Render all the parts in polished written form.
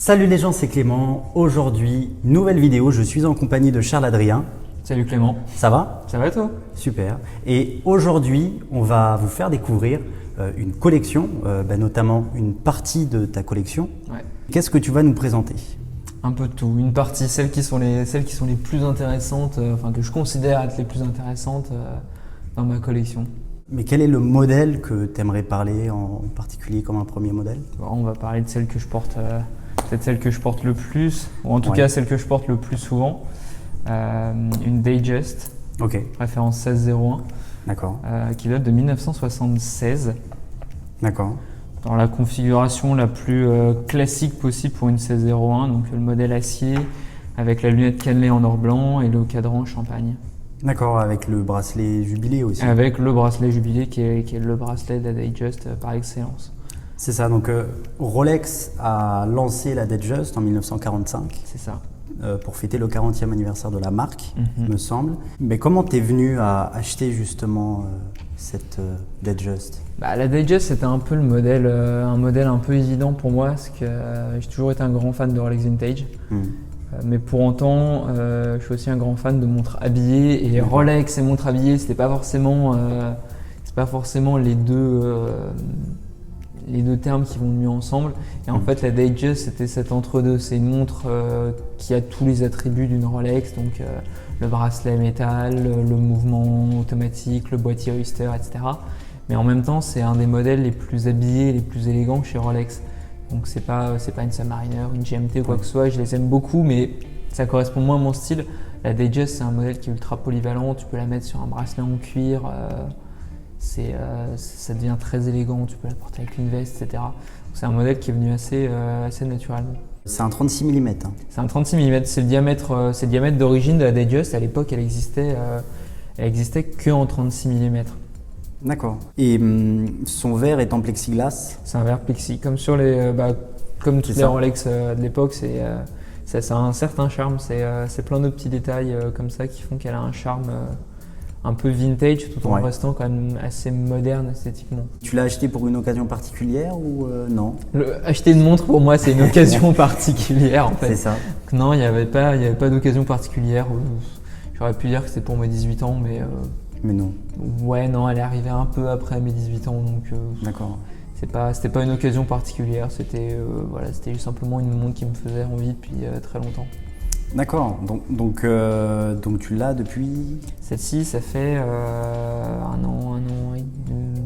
Salut les gens, c'est Clément. Aujourd'hui, nouvelle vidéo, je suis en compagnie de Charles-Adrien. Salut Clément. Ça va? Ça va toi? Super. Et aujourd'hui, on va vous faire découvrir une collection, notamment une partie de ta collection. Ouais. Qu'est-ce que tu vas nous présenter? Un peu de tout. Une partie, celles qui sont les plus intéressantes, que je considère être les plus intéressantes dans ma collection. Mais quel est le modèle que tu aimerais parler en particulier comme un premier modèle? Bon, on va parler de celle que je porte, peut-être celle que je porte le plus, ou en tout cas celle que je porte le plus souvent. Une Datejust, référence 1601, D'accord. Qui date de 1976. D'accord. Dans la configuration la plus classique possible pour une 1601, donc le modèle acier avec la lunette cannelée en or blanc et le cadran champagne. D'accord, avec le bracelet jubilé aussi. Avec le bracelet jubilé qui est le bracelet de la Datejust par excellence. C'est ça, donc Rolex a lancé la Datejust en 1945. C'est ça. Pour fêter le 40e anniversaire de la marque, me semble. Mais comment t'es venu à acheter justement cette Datejust? La Datejust, c'était un peu un modèle un peu évident pour moi parce que j'ai toujours été un grand fan de Rolex Vintage. Mais pour autant, je suis aussi un grand fan de montres habillées et Rolex et montres habillées, c'est pas forcément les deux termes qui vont mieux ensemble. Et en fait, la Datejust, c'était cet entre-deux. C'est une montre qui a tous les attributs d'une Rolex, donc le bracelet métal, le mouvement automatique, le boîtier Oyster, etc. Mais en même temps, c'est un des modèles les plus habillés, les plus élégants chez Rolex. Donc c'est pas une Submariner, une GMT ou quoi que ce soit. Je les aime beaucoup, mais ça correspond moins à mon style. La Datejust, c'est un modèle qui est ultra polyvalent. Tu peux la mettre sur un bracelet en cuir. Ça devient très élégant, tu peux la porter avec une veste, etc. C'est un modèle qui est venu assez naturellement. C'est un 36 mm. C'est un 36 mm, c'est le diamètre d'origine de la Datejust. À l'époque, elle existait que en 36 mm. D'accord. Et son verre est en plexiglas? C'est un verre plexi, comme toutes les Rolex de l'époque. Ça a un certain charme, c'est plein de petits détails comme ça qui font qu'elle a un charme un peu vintage tout en restant quand même assez moderne esthétiquement. Tu l'as acheté pour une occasion particulière ou non? Acheter une montre pour moi c'est une occasion particulière en fait. C'est ça. Non, il n'y avait pas d'occasion particulière. J'aurais pu dire que c'était pour mes 18 ans mais non. Ouais, non, elle est arrivée un peu après mes 18 ans donc d'accord. C'était pas une occasion particulière, c'était juste simplement une montre qui me faisait envie depuis très longtemps. D'accord, donc tu l'as depuis? Celle-ci, ça fait 1 an et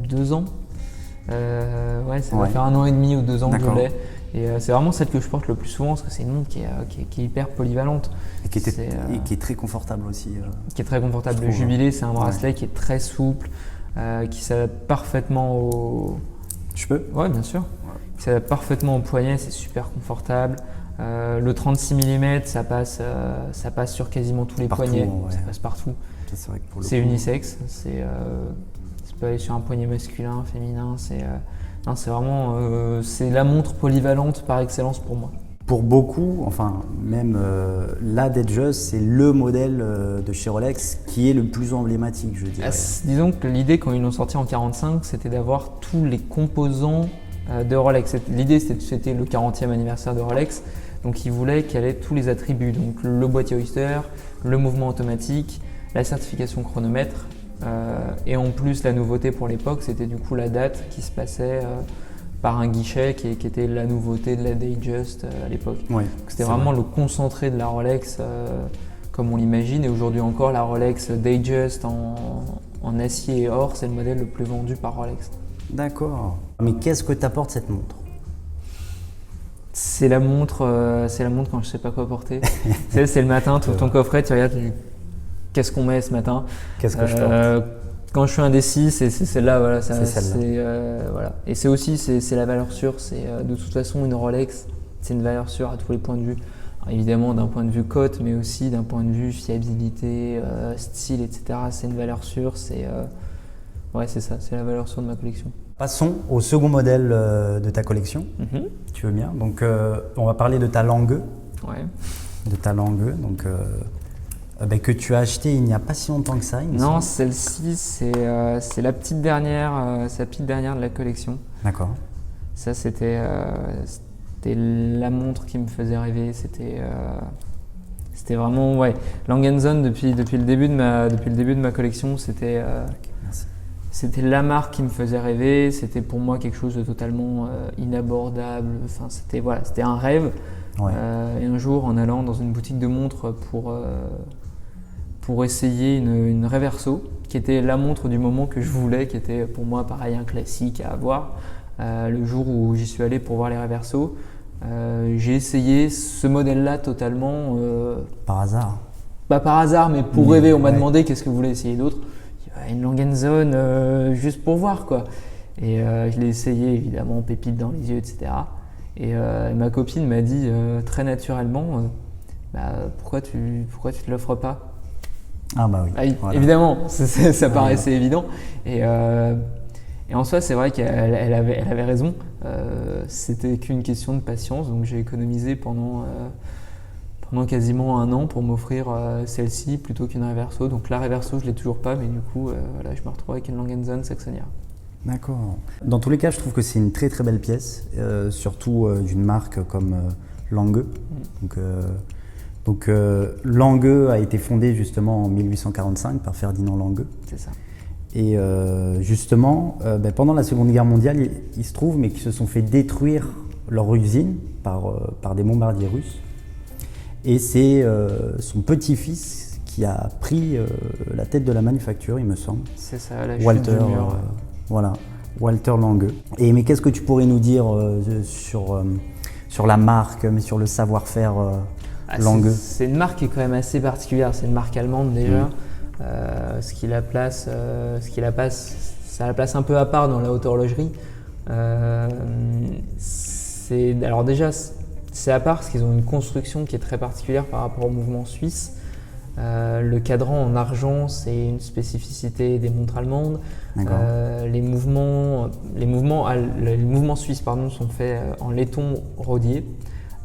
2 ans. Ça va faire 1 an et demi ou 2 ans que je l'ai. Et c'est vraiment celle que je porte le plus souvent parce que c'est une montre qui est hyper polyvalente. Et qui est très confortable aussi. Qui est très confortable. Le jubilé, c'est un bracelet qui est très souple, qui s'adapte parfaitement au… Je peux? Ouais, bien sûr. Qui s'adapte parfaitement au poignet, c'est super confortable. Le 36 mm, ça passe sur quasiment tous les poignets, ça passe partout. C'est unisexe, ça peut aller sur un poignet masculin, féminin. C'est vraiment c'est la montre polyvalente par excellence pour moi. Pour beaucoup, enfin même la Datejust, c'est le modèle de chez Rolex qui est le plus emblématique, je dirais. Disons que l'idée quand ils l'ont sorti en 45, c'était d'avoir tous les composants de Rolex. L'idée c'était le 40e anniversaire de Rolex. Donc ils voulaient qu'elle ait tous les attributs, donc le boîtier Oyster, le mouvement automatique, la certification chronomètre et en plus la nouveauté pour l'époque c'était du coup la date qui se passait par un guichet qui était la nouveauté de la Datejust à l'époque. C'était vraiment le concentré de la Rolex comme on l'imagine et aujourd'hui encore la Rolex Datejust en acier et or c'est le modèle le plus vendu par Rolex. D'accord. Mais qu'est-ce que t'apporte cette montre? C'est la montre quand je sais pas quoi porter. C'est le matin, tu ouvres ton coffret, tu regardes, qu'est-ce qu'on met ce matin? Qu'est-ce que je porte? Quand je suis indécis, c'est celle-là, voilà. C'est celle-là. Voilà. Et c'est aussi la valeur sûre. De toute façon une Rolex, c'est une valeur sûre à tous les points de vue. Alors, évidemment d'un point de vue cote, mais aussi d'un point de vue fiabilité, style, etc. C'est une valeur sûre. C'est ça, c'est la valeur sûre de ma collection. Passons au second modèle de ta collection, tu veux bien. Donc on va parler de ta Lange. De ta Lange, donc que tu as acheté il n'y a pas si longtemps que ça. Non, celle-ci c'est la petite dernière de la collection. D'accord. Ça c'était c'était la montre qui me faisait rêver. C'était vraiment, ouais. Lange & Söhne, depuis le début de ma collection, c'était la marque qui me faisait rêver. C'était pour moi quelque chose de totalement inabordable. Enfin, c'était un rêve. Ouais. Et un jour, en allant dans une boutique de montres pour essayer une Reverso, qui était la montre du moment que je voulais, qui était pour moi pareil un classique à avoir. Le jour où j'y suis allé pour voir les Reverso, j'ai essayé ce modèle-là totalement. Par hasard. Pas par hasard, mais pour rêver. On m'a demandé qu'est-ce que vous voulez essayer d'autre. Une Lange & Söhne, juste pour voir quoi. Et je l'ai essayé évidemment, pépite dans les yeux, etc. Et ma copine m'a dit très naturellement, pourquoi tu te l'offres pas? Ah bah oui. Voilà. Évidemment, ça paraissait évident. Et en soi, c'est vrai qu'elle avait raison. C'était qu'une question de patience. Donc j'ai économisé pendant quasiment 1 an pour m'offrir celle-ci plutôt qu'une Reverso. Donc la Reverso, je l'ai toujours pas, mais du coup, je me retrouve avec une Lange & Söhne Saxonia. D'accord. Dans tous les cas, je trouve que c'est une très très belle pièce, surtout d'une marque comme Lange. Donc Lange a été fondée justement en 1845 par Ferdinand Lange. C'est ça. Et justement, pendant la Seconde Guerre mondiale, il se trouve qu'ils se sont fait détruire leur usine par des bombardiers russes. Et c'est son petit-fils qui a pris la tête de la manufacture, il me semble. C'est ça, la chute du mur. Voilà, Walter Lange. Mais qu'est-ce que tu pourrais nous dire sur la marque, mais sur le savoir-faire Lange? C'est une marque qui est quand même assez particulière. C'est une marque allemande déjà. Ce qui la place un peu à part dans la haute horlogerie. Alors déjà, c'est à part parce qu'ils ont une construction qui est très particulière par rapport au mouvement suisse. Le cadran en argent, c'est une spécificité des montres allemandes. Les mouvements suisses sont faits en laiton rodier.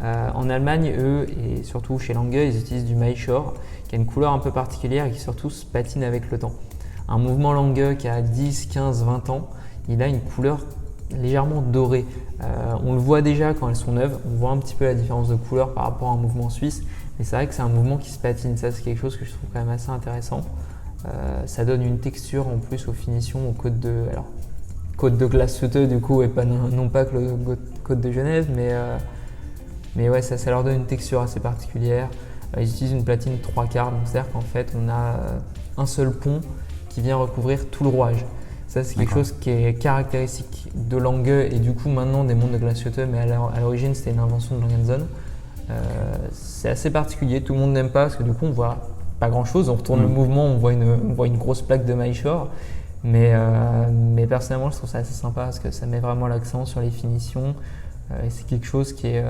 En Allemagne, eux, et surtout chez Lange, ils utilisent du Mayshore, qui a une couleur un peu particulière et qui surtout se patine avec le temps. Un mouvement Lange qui a 10, 15, 20 ans, il a une couleur légèrement dorée. On le voit déjà quand elles sont neuves, on voit un petit peu la différence de couleur par rapport à un mouvement suisse, mais c'est vrai que c'est un mouvement qui se patine. Ça, c'est quelque chose que je trouve quand même assez intéressant. Ça donne une texture en plus aux finitions, aux côtes de glace sauteux du coup, et pas non pas que le côte de Genève, mais ouais, ça leur donne une texture assez particulière. Ils utilisent une platine 3/4, donc c'est-à-dire qu'en fait, on a un seul pont qui vient recouvrir tout le rouage. Ça, c'est quelque chose qui est caractéristique de Lange et du coup maintenant des montres de glaciote, mais à l'origine, c'était une invention de Lange & Söhne. C'est assez particulier, tout le monde n'aime pas parce que du coup, on voit pas grand-chose. On retourne le mouvement, on voit une grosse plaque de Mayshore. Mais personnellement, je trouve ça assez sympa parce que ça met vraiment l'accent sur les finitions. Et c'est quelque chose qui est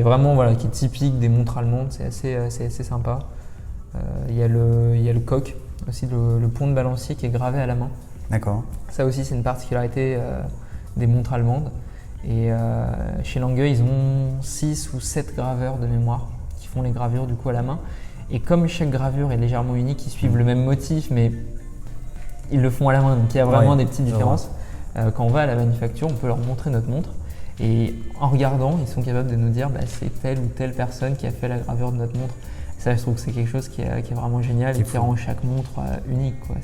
vraiment qui est typique des montres allemandes. C'est assez sympa. Il y a le coq, aussi le pont de balancier qui est gravé à la main. D'accord. Ça aussi, c'est une particularité des montres allemandes. Et chez Lange, ils ont 6 ou 7 graveurs de mémoire qui font les gravures du coup à la main. Et comme chaque gravure est légèrement unique, ils suivent le même motif, mais ils le font à la main. Donc il y a vraiment des petites différences. Quand on va à la manufacture, on peut leur montrer notre montre. Et en regardant, ils sont capables de nous dire c'est telle ou telle personne qui a fait la gravure de notre montre. Ça, je trouve que c'est quelque chose qui est vraiment génial et qui rend chaque montre unique, quoi.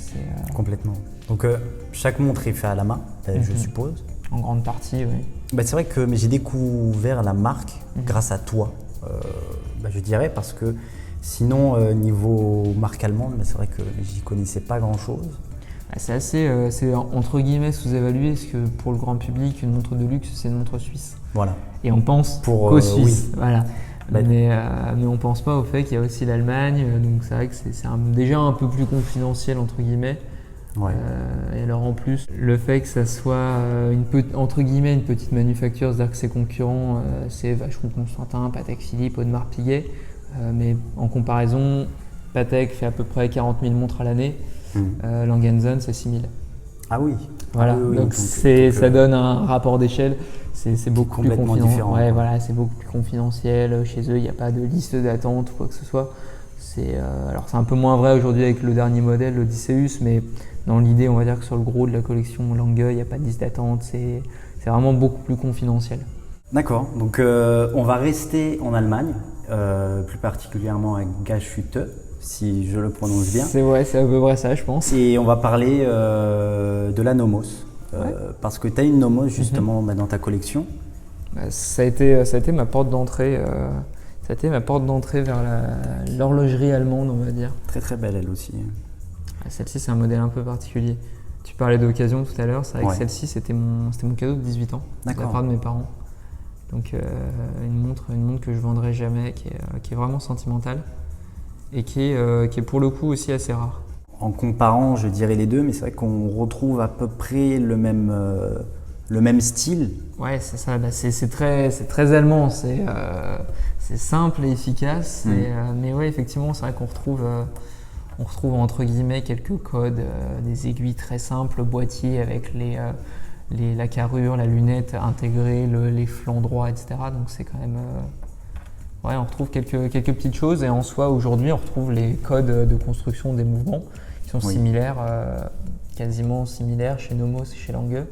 Complètement. Donc chaque montre est faite à la main, je suppose. En grande partie, oui. C'est vrai que j'ai découvert la marque grâce à toi, je dirais, parce que sinon, niveau marque allemande, c'est vrai que j'y connaissais pas grand-chose. C'est assez, c'est entre guillemets sous-évalué, parce que pour le grand public, une montre de luxe, c'est une montre suisse. Voilà. Et on pense qu'aux Suisses. Oui. Voilà. Mais on pense pas au fait qu'il y a aussi l'Allemagne, donc c'est vrai que c'est déjà un peu plus confidentiel entre guillemets. Ouais. Et alors en plus, le fait que ça soit entre guillemets une petite manufacture, c'est-à-dire que ses concurrents, c'est Vacheron Constantin, Patek Philippe, Audemars Piguet, mais en comparaison, Patek fait à peu près 40 000 montres à l'année, Lange & Söhne c'est 6 000. Ah oui. Voilà, donc ça donne un rapport d'échelle. C'est beaucoup plus confidentiel. Ouais, voilà, c'est beaucoup plus confidentiel. Chez eux, il n'y a pas de liste d'attente ou quoi que ce soit. Alors c'est un peu moins vrai aujourd'hui avec le dernier modèle, l'Odysseus, mais dans l'idée, on va dire que sur le gros de la collection Lange, il n'y a pas de liste d'attente. C'est vraiment beaucoup plus confidentiel. D'accord, donc on va rester en Allemagne, plus particulièrement à Gashütte, si je le prononce bien. C'est vrai, c'est à peu près ça, je pense. Et on va parler de la Nomos, parce que tu as une Nomos justement dans ta collection. Ça a été ma porte d'entrée. Ça a été ma porte d'entrée vers l'horlogerie allemande, on va dire. Très très belle elle aussi. Celle-ci, c'est un modèle un peu particulier. Tu parlais d'occasion tout à l'heure, c'est vrai que celle-ci, c'était mon cadeau de 18 ans, de la part de mes parents. Donc une montre que je vendrai jamais, qui est vraiment sentimentale et qui est pour le coup aussi assez rare. En comparant, je dirais les deux, mais c'est vrai qu'on retrouve à peu près le même style. Ouais, c'est ça. C'est très allemand. C'est simple et efficace. Mais ouais, effectivement, c'est vrai qu'on retrouve entre guillemets quelques codes, des aiguilles très simples, le boîtier avec la carrure, la lunette intégrée, les flancs droits, etc. Donc c'est quand même... ouais, on retrouve quelques petites choses et en soi, aujourd'hui, on retrouve les codes de construction des mouvements qui sont similaires, quasiment similaires chez Nomos et chez Lange.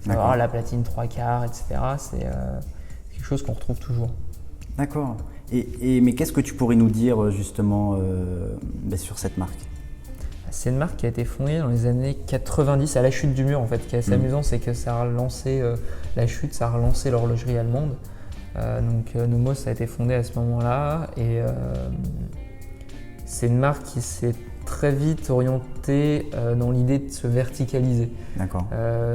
Alors, la platine 3/4, etc. C'est quelque chose qu'on retrouve toujours. D'accord. Mais qu'est-ce que tu pourrais nous dire justement sur cette marque? C'est une marque qui a été fondée dans les années 90 à la chute du mur en fait. Ce qui est assez amusant, c'est que ça a relancé la chute, ça a relancé l'horlogerie allemande. Donc Nomos a été fondée à ce moment-là et c'est une marque qui s'est très vite orientée dans l'idée de se verticaliser. D'accord.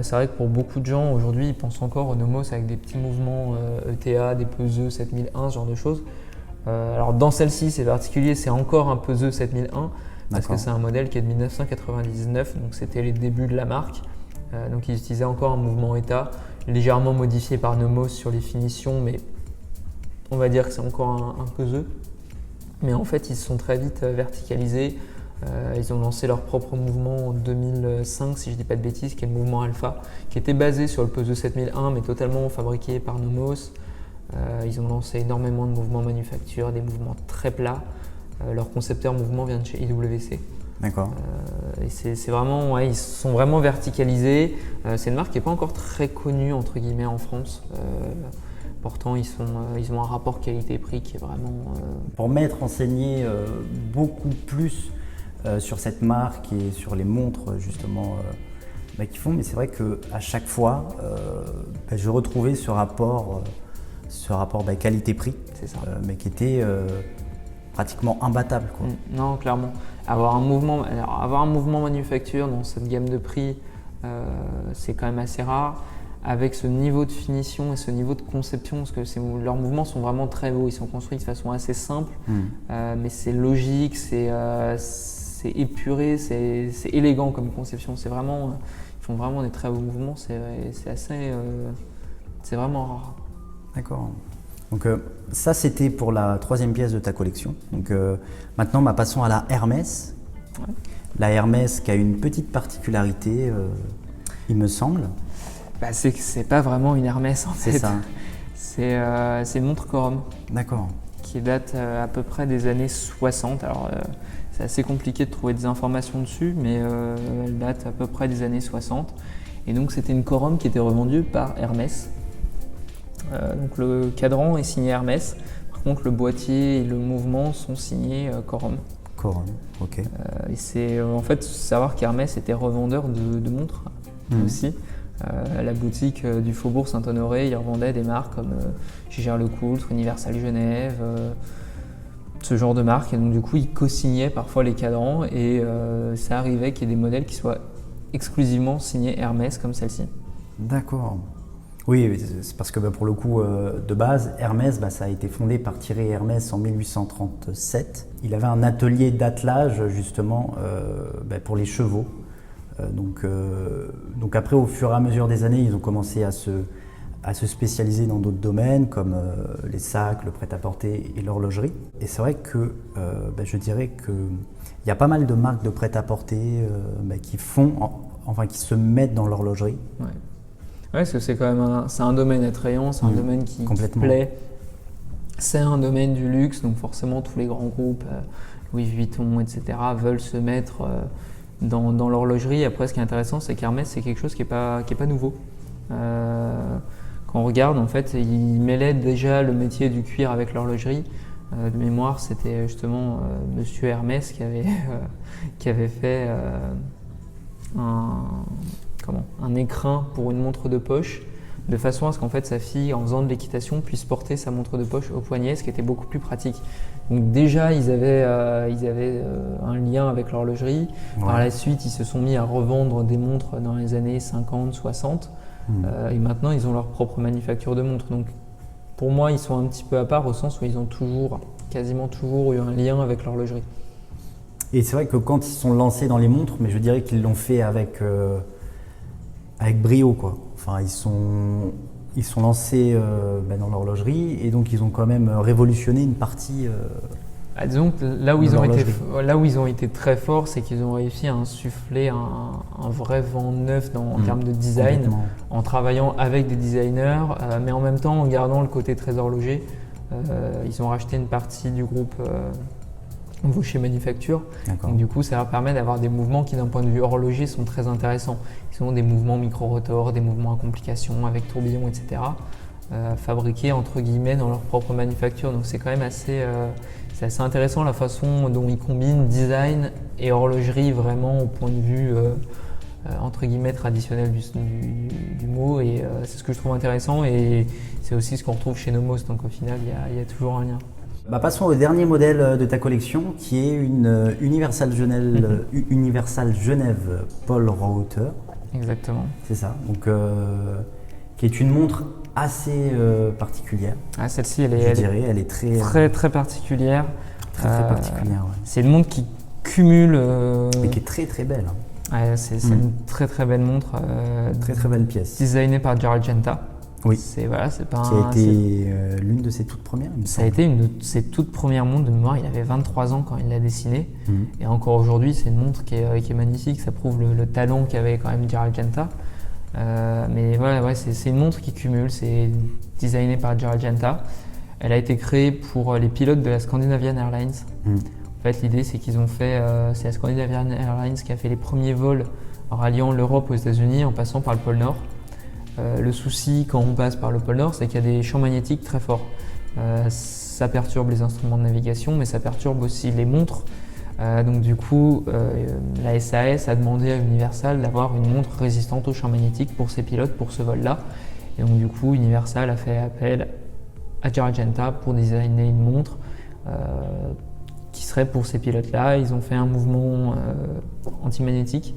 C'est vrai que pour beaucoup de gens aujourd'hui, ils pensent encore au Nomos avec des petits mouvements ETA, des peseux 7001, ce genre de choses. Alors dans celle-ci, c'est particulier, c'est encore un peseux 7001 parce que c'est un modèle qui est de 1999, donc c'était les débuts de la marque. Donc ils utilisaient encore un mouvement ETA, légèrement modifié par Nomos sur les finitions, mais on va dire que c'est encore un peseux. Mais en fait, ils se sont très vite verticalisés. Ils ont lancé leur propre mouvement en 2005, si je ne dis pas de bêtises, qui est le mouvement Alpha, qui était basé sur le peseux 7001, mais totalement fabriqué par Nomos. Ils ont lancé énormément de mouvements manufacture, des mouvements très plats. Leur concepteur mouvement vient de chez IWC. D'accord. Et c'est vraiment, ils se sont vraiment verticalisés. C'est une marque qui n'est pas encore très connue entre guillemets en France. Pourtant, ils ont un rapport qualité-prix qui est vraiment… Pour m'être renseigné beaucoup plus sur cette marque et sur les montres justement qu'ils font, mais c'est vrai qu'à chaque fois, je retrouvais ce rapport qualité-prix, mais qui était pratiquement imbattable, quoi. Non, clairement. Avoir un mouvement manufacture dans cette gamme de prix, c'est quand même assez rare. Avec ce niveau de finition et ce niveau de conception, parce que leurs mouvements sont vraiment très beaux, ils sont construits de façon assez simple, mais c'est logique, c'est épuré, c'est élégant comme conception. Ils font vraiment des très beaux mouvements, c'est vraiment rare. D'accord. Donc ça c'était pour la troisième pièce de ta collection. Donc maintenant passons à la Hermès. Ouais. La Hermès qui a une petite particularité, il me semble. C'est que c'est pas vraiment une Hermès en fait. C'est ça. C'est une montre Corum. D'accord. Qui date à peu près des années 60. Alors c'est assez compliqué de trouver des informations dessus, mais elle date à peu près des années 60. Et donc c'était une Corum qui était revendue par Hermès. Donc le cadran est signé Hermès. Par contre le boîtier et le mouvement sont signés Corum. Corum, ok. Et c'est en fait savoir qu'Hermès était revendeur de montres aussi. La boutique du Faubourg Saint-Honoré, ils revendaient des marques comme Jaeger-LeCoultre, Universal Genève, ce genre de marques. Et donc du coup, ils co-signaient parfois les cadrans et ça arrivait qu'il y ait des modèles qui soient exclusivement signés Hermès comme celle-ci. D'accord. Oui, c'est parce que pour le coup, de base, Hermès, ça a été fondé par Thierry Hermès en 1837. Il avait un atelier d'attelage justement pour les chevaux. Donc après, au fur et à mesure des années, ils ont commencé à se spécialiser dans d'autres domaines comme les sacs, le prêt-à-porter et l'horlogerie. Et c'est vrai que je dirais qu'il y a pas mal de marques de prêt-à-porter qui se mettent dans l'horlogerie. Ouais, parce que c'est quand même un domaine attrayant, c'est un domaine qui plaît. C'est un domaine du luxe, donc forcément tous les grands groupes, Louis Vuitton, etc., veulent se mettre dans l'horlogerie. Après, ce qui est intéressant, c'est qu'Hermès, c'est quelque chose qui est pas nouveau. Quand on regarde, en fait, ils mêlaient déjà le métier du cuir avec l'horlogerie. De mémoire, c'était justement Monsieur Hermès qui avait fait un écrin pour une montre de poche, de façon à ce qu'en fait sa fille, en faisant de l'équitation, puisse porter sa montre de poche au poignet, ce qui était beaucoup plus pratique. Donc déjà, ils avaient un lien avec l'horlogerie. Ouais. Par la suite, ils se sont mis à revendre des montres dans les années 50, 60. Et maintenant, ils ont leur propre manufacture de montres. Donc pour moi, ils sont un petit peu à part au sens où ils ont quasiment toujours eu un lien avec l'horlogerie. Et c'est vrai que quand ils sont lancés dans les montres, mais je dirais qu'ils l'ont fait avec brio, quoi. Enfin, ils sont lancés dans l'horlogerie et donc ils ont quand même révolutionné une partie. Disons que là où ils ont été très forts, c'est qu'ils ont réussi à insuffler un vrai vent neuf en termes de design, en travaillant avec des designers, mais en même temps en gardant le côté très horloger. Ils ont racheté une partie du groupe Vaucher Manufacture. Donc du coup, ça leur permet d'avoir des mouvements qui, d'un point de vue horloger, sont très intéressants. Ils ont des mouvements micro-rotors, des mouvements à complications avec tourbillon, etc. Fabriqués entre guillemets dans leur propre manufacture. Donc c'est quand même assez intéressant la façon dont ils combinent design et horlogerie vraiment au point de vue entre guillemets traditionnel du mot. Et c'est ce que je trouve intéressant et c'est aussi ce qu'on retrouve chez Nomos. Donc au final, il y a toujours un lien. Passons au dernier modèle de ta collection qui est une Universal Genève Paul Reuter. Exactement. C'est ça. Donc, qui est une montre assez particulière. Celle-ci, elle est très très particulière. Très particulière. Ouais. C'est une montre qui cumule. Mais qui est très très belle. Ouais, c'est une très très belle montre. Très très belle pièce. Designée par Gerald Genta. Oui. C'est pas qui a été l'une de ses toutes premières. Ça a été une de ses toutes premières montres de mémoire. Il avait 23 ans quand il l'a dessinée. Et encore aujourd'hui, c'est une montre qui est magnifique. Ça prouve le talent qu'avait quand même Gerald Genta. Mais voilà, ouais, c'est une montre qui cumule. C'est designé par Gerald Genta. Elle a été créée pour les pilotes de la Scandinavian Airlines. En fait, l'idée, c'est qu'ils ont fait. C'est la Scandinavian Airlines qui a fait les premiers vols ralliant l'Europe aux États-Unis en passant par le pôle Nord. Le souci quand on passe par le pôle Nord, c'est qu'il y a des champs magnétiques très forts. Ça perturbe les instruments de navigation, mais ça perturbe aussi les montres. Donc du coup, la SAS a demandé à Universal d'avoir une montre résistante aux champs magnétiques pour ses pilotes, pour ce vol-là. Et donc du coup, Universal a fait appel à Gerald Genta pour designer une montre qui serait pour ces pilotes-là. Ils ont fait un mouvement antimagnétique.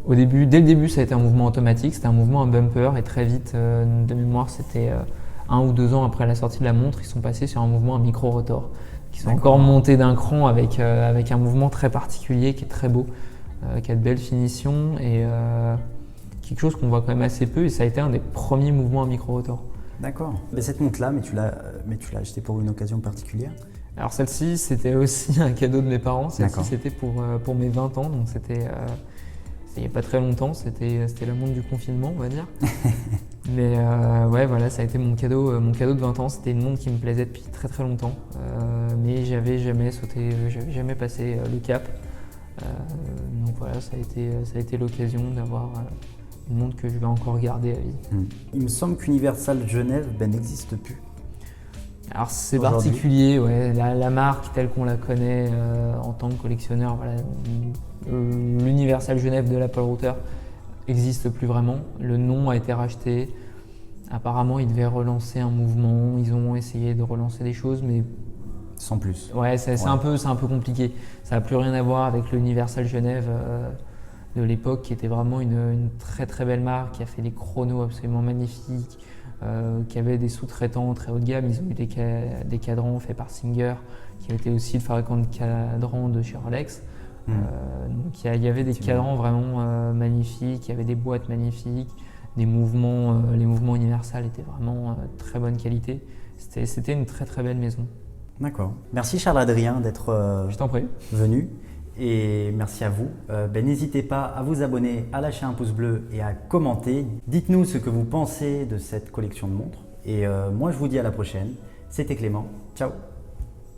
Dès le début, ça a été un mouvement automatique, c'était un mouvement à bumper et très vite, de mémoire, c'était 1 ou 2 ans après la sortie de la montre, ils sont passés sur un mouvement à micro-rotor, qui sont encore montés d'un cran avec un mouvement très particulier qui est très beau, qui a de belles finitions et quelque chose qu'on voit quand même assez peu et ça a été un des premiers mouvements à micro-rotor. D'accord. Mais cette montre-là, tu l'as achetée pour une occasion particulière ? Alors celle-ci, c'était aussi un cadeau de mes parents, celle-ci c'était pour mes 20 ans, donc c'était il n'y a pas très longtemps, c'était la montre du confinement, on va dire. Mais ouais, voilà, ça a été mon cadeau de 20 ans. C'était une montre qui me plaisait depuis très très longtemps. Mais j'avais jamais passé le cap. Donc voilà, ça a été l'occasion d'avoir une montre que je vais encore garder à vie. Il me semble qu'Universal Genève n'existe plus. Alors c'est particulier, ouais. La marque telle qu'on la connaît en tant que collectionneur, voilà, l'Universal Genève de la Paul Reuter n'existe plus vraiment. Le nom a été racheté. Apparemment, ils devaient relancer un mouvement. Ils ont essayé de relancer des choses, mais sans plus. Ouais, c'est un peu compliqué. Ça n'a plus rien à voir avec l'Universal Genève de l'époque, qui était vraiment une très très belle marque, qui a fait des chronos absolument magnifiques. Qui avait des sous-traitants très haut de gamme. Ils ont eu des cadrans faits par Singer, qui a été aussi le fabricant de cadrans de chez Rolex. Donc il y avait des cadrans vraiment magnifiques, il y avait des boîtes magnifiques, les mouvements Universal étaient vraiment très bonne qualité. C'était une très très belle maison. D'accord. Merci Charles-Adrien d'être venu. Et merci à vous. N'hésitez pas à vous abonner, à lâcher un pouce bleu et à commenter. Dites-nous ce que vous pensez de cette collection de montres. Et moi, je vous dis à la prochaine. C'était Clément. Ciao.